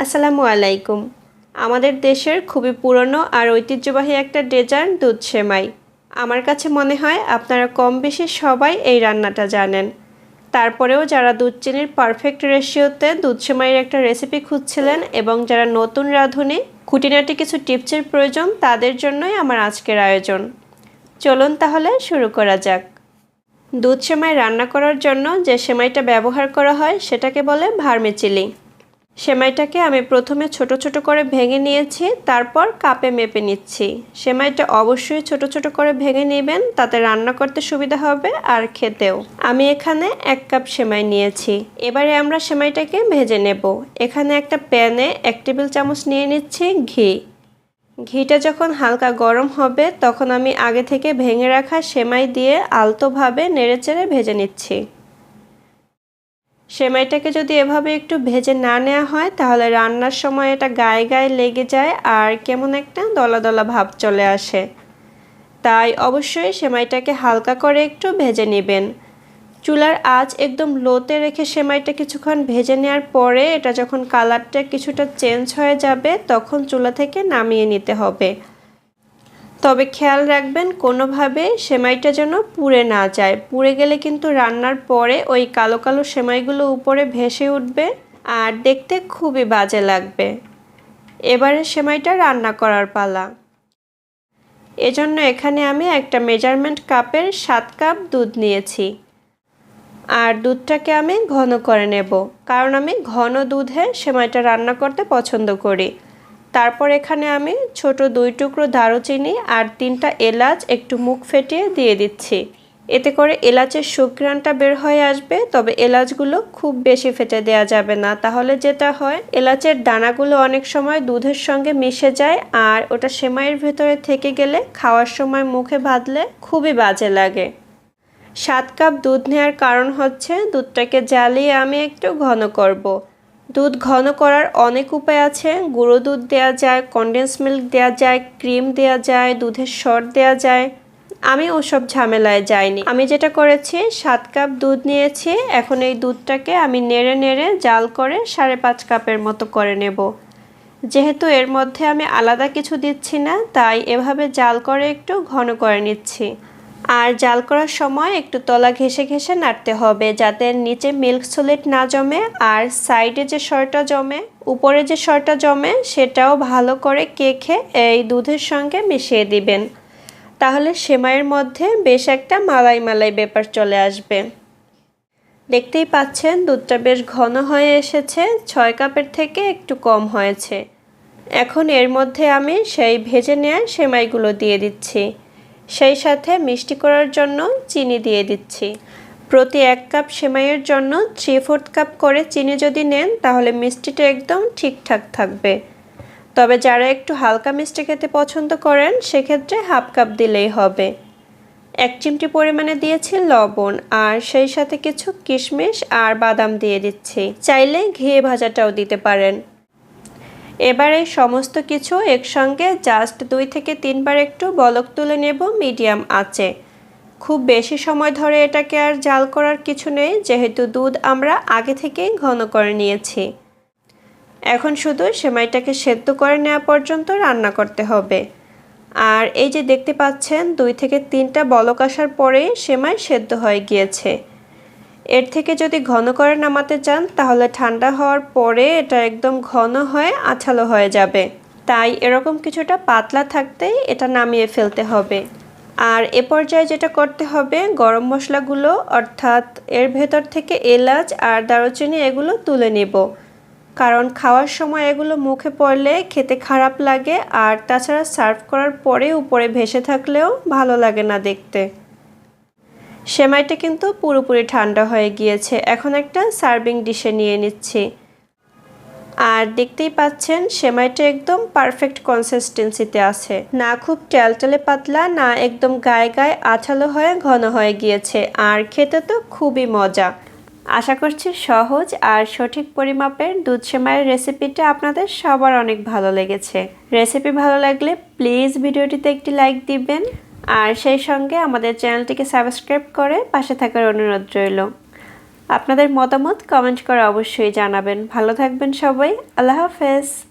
আসসালামু আলাইকুম। আমাদের দেশের খুবই পুরনো আর ঐতিহ্যবাহী একটা ডেজার্ট দুধ সেমাই। আমার কাছে মনে হয় আপনারা কম বেশি সবাই এই রান্নাটা জানেন। তারপরেও যারা দুধ চিনির পারফেক্ট রেশিওতে দুধ সেমাইয়ের একটা রেসিপি খুঁজছিলেন এবং যারা নতুন রাঁধুনি খুঁটিনাটি কিছু টিপসের প্রয়োজন তাদের জন্যই আমার আজকের আয়োজন। চলুন তাহলে শুরু করা যাক। দুধ সেমাই রান্না করার জন্য যে সেমাইটা ব্যবহার করা হয় সেটাকে বলে ভার্মিচেলি। সেমাইটাকে আমি প্রথমে ছোট ছোট করে ভেঙে নিয়েছি, তারপর কাপে মেপে নিচ্ছি। সেমাইটা অবশ্যই ছোট ছোট করে ভেঙে নেবেন, তাতে রান্না করতে সুবিধা হবে আর খেতেও। আমি এখানে 1 কাপ সেমাই নিয়েছি। এবারে আমরা সেমাইটাকে ভেজে নেব। এখানে একটা প্যানে 1 টেবিল চামচ নিয়ে নিচ্ছি ঘি। ঘিটা যখন হালকা গরম হবে তখন আমি আগে থেকে ভেঙে রাখা সেমাই দিয়ে আলতোভাবে নেড়েচেড়ে ভেজে নিচ্ছি। সেমাইটাকে যদি এভাবে একটু ভেজে না নেওয়া হয় তাহলে রান্নার সময় এটা গায়ে গায়ে লেগে যায় আর কেমন একটা দলা দলা ভাব চলে আসে। তাই অবশ্যই সেমাইটাকে হালকা করে একটু ভেজে নেবেন। চুলার আঁচ একদম লোতে রেখে সেমাইটা কিছুক্ষণ ভেজে নেওয়ার পরে এটা যখন কালারটা কিছুটা চেঞ্জ হয়ে যাবে তখন চুলা থেকে নামিয়ে নিতে হবে। তবে খেয়াল রাখবেন কোনোভাবে সেমাইটা যেন পুড়ে না যায়। পুড়ে গেলে কিন্তু রান্নার পরে ওই কালো কালো সেমাইগুলো উপরে ভেসে উঠবে আর দেখতে খুবই বাজে লাগবে। এবারে সেমাইটা রান্না করার পালা। এজন্য এখানে আমি একটা মেজারমেন্ট কাপের 7 কাপ দুধ নিয়েছি। আর দুধটাকে আমি ঘন করে নেব, কারণ আমি ঘন দুধে সেমাইটা রান্না করতে পছন্দ করি। তারপর এখানে আমি ছোট 2 টুকরো দারুচিনি আর 3টা এলাচ একটু মুখ ফেটিয়ে দিয়ে দিচ্ছি। এতে করে এলাচের সুঘ্রাণটা বের হয়ে আসবে, তবে এলাচগুলো খুব বেশি ফেটে দেওয়া যাবে না, তাহলে যেটা হয় এলাচের দানাগুলো অনেক সময় দুধের সঙ্গে মিশে যায় আর ওটা সেমাইয়ের ভেতরে থেকে গেলে খাওয়ার সময় মুখে বাঁধলে খুবই বাজে লাগে। 7 কাপ দুধ নেওয়ার কারণ হচ্ছে দুধটাকে জ্বালিয়ে আমি একটু ঘন করব। দুধ ঘন করার অনেক উপায় আছে। গুঁড়ো দুধ দেওয়া যায়, কনডেন্স মিল্ক দেওয়া যায়, ক্রিম দেওয়া যায়, দুধের সর দেওয়া যায়। আমি ওসব ঝামেলায় যাইনি। আমি যেটা করেছি 7 কাপ দুধ নিয়েছি। এখন এই দুধটাকে আমি নেড়ে নেড়ে জাল করে 5.5 কাপের মতো করে নেব। যেহেতু এর মধ্যে আমি আলাদা কিছু দিচ্ছি না, তাই এভাবে জাল করে একটু ঘন করে নিচ্ছি। আর জাল করার সময় একটু তলা ঘেঁষে ঘেঁষে নাড়তে হবে, যাতে নিচে মিল্ক সলিড না জমে আর সাইডে যে সরটা জমে, উপরে যে সরটা জমে সেটাও ভালো করে কেখে এই দুধের সঙ্গে মিশিয়ে দিবেন। তাহলে সেমাইয়ের মধ্যে বেশ একটা মালাই মালাই ব্যাপার চলে আসবে। দেখতেই পাচ্ছেন দুধটা বেশ ঘন হয়ে এসেছে, 6 কাপের থেকে একটু কম হয়েছে। এখন এর মধ্যে আমি সেই ভেজে নেওয়া সেমাইগুলো দিয়ে দিচ্ছি। সেই সাথে মিষ্টি করার জন্য চিনি দিয়ে দিচ্ছি। প্রতি 1 কাপ সেমাইয়ের জন্য 3/4 কাপ করে চিনি যদি নেন তাহলে মিষ্টিটা একদম ঠিকঠাক থাকবে। তবে যারা একটু হালকা মিষ্টি খেতে পছন্দ করেন সেক্ষেত্রে 1/2 কাপ দিলেই হবে। 1 চিমটি পরিমাণে দিয়েছি লবণ আর সেই সাথে কিছু কিশমিশ আর বাদাম দিয়ে দিচ্ছি। চাইলে ঘি ভাজাটাও দিতে পারেন। এবার এই সমস্ত কিছু একসঙ্গে জাস্ট 2 থেকে 3 বার একটু বলক তুলে নেব মিডিয়াম আঁচে। খুব বেশি সময় ধরে এটাকে আর জাল করার কিছু নেই, যেহেতু দুধ আমরা আগে থেকেই ঘন করে নিয়েছি। এখন শুধু সেমাইটাকে সেদ্ধ করে নেওয়া পর্যন্ত রান্না করতে হবে। আর এই যে দেখতে পাচ্ছেন 2 থেকে 3টা বলক আসার পরে সেমাই সেদ্ধ হয়ে গিয়েছে। এর থেকে যদি ঘন করে নামাতে চান তাহলে ঠান্ডা হওয়ার পরে এটা একদম ঘন হয়ে আঠালো হয়ে যাবে। তাই এরকম কিছুটা পাতলা থাকতেই এটা নামিয়ে ফেলতে হবে। আর এ পর্যায়ে যেটা করতে হবে, গরম মশলাগুলো অর্থাৎ এর ভেতর থেকে এলাচ আর দারুচিনি এগুলো তুলে নেব, কারণ খাওয়ার সময় এগুলো মুখে পড়লে খেতে খারাপ লাগে আর তাছাড়া সার্ভ করার পরে উপরে ভেসে থাকলেও ভালো লাগে না দেখতে। সেমাইটা কিন্তু পুরোপুরি ঠান্ডা হয়ে গিয়েছে। এখন একটা সার্ভিং ডিশে নিয়ে নিচ্ছি। আর দেখতেই পাচ্ছেন সেমাইটা একদম পারফেক্ট কনসিস্টেন্সিতে আছে, না খুব টেলটেলে পাতলা, না একদম গায়ে গায়ে আঠালো হয়ে ঘন হয়ে গিয়েছে। আর খেতে তো খুবই মজা। আশা করছি সহজ আর সঠিক পরিমাপের দুধ সেমাইয়ের রেসিপিটা আপনাদের সবার অনেক ভালো লেগেছে। রেসিপি ভালো লাগলে প্লিজ ভিডিওটিতে একটি লাইক দিবেন আর সেই সঙ্গে আমাদের চ্যানেলটিকে সাবস্ক্রাইব করে পাশে থাকার অনুরোধ রইল। আপনাদের মতামত কমেন্ট করে অবশ্যই জানাবেন। ভালো থাকবেন সবাই। আল্লাহ হাফেজ।